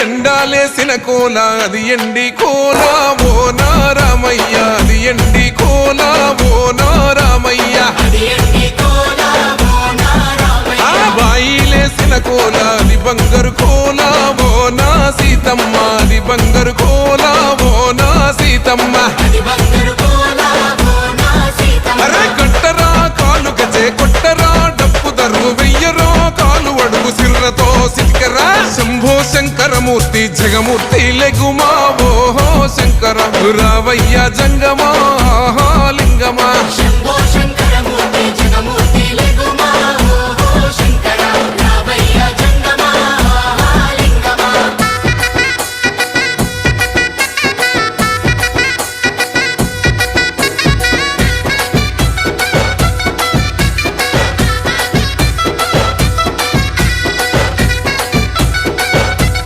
ఎండాలేసిన కోల అది ఎండి కోల ఓ నారామయ్య అది ఎండి కోల ఓ నారామయ్య బాయిలేసిన కోల అది బంగారు కోల ఓ నా సీతమ్మ అది బంగారు కోల ఓ నా సీతమ్మ అరే కట్టరా కాలు గజే కొట్టరా డప్పు దర్రు వెయ్యరో కాలు అడుగు సిర్రతో సిటికరా శంభో శంకరమూర్తి జగమూర్తి లెగుమా ఓహో శంకర రావయ్య జంగమా లింగమా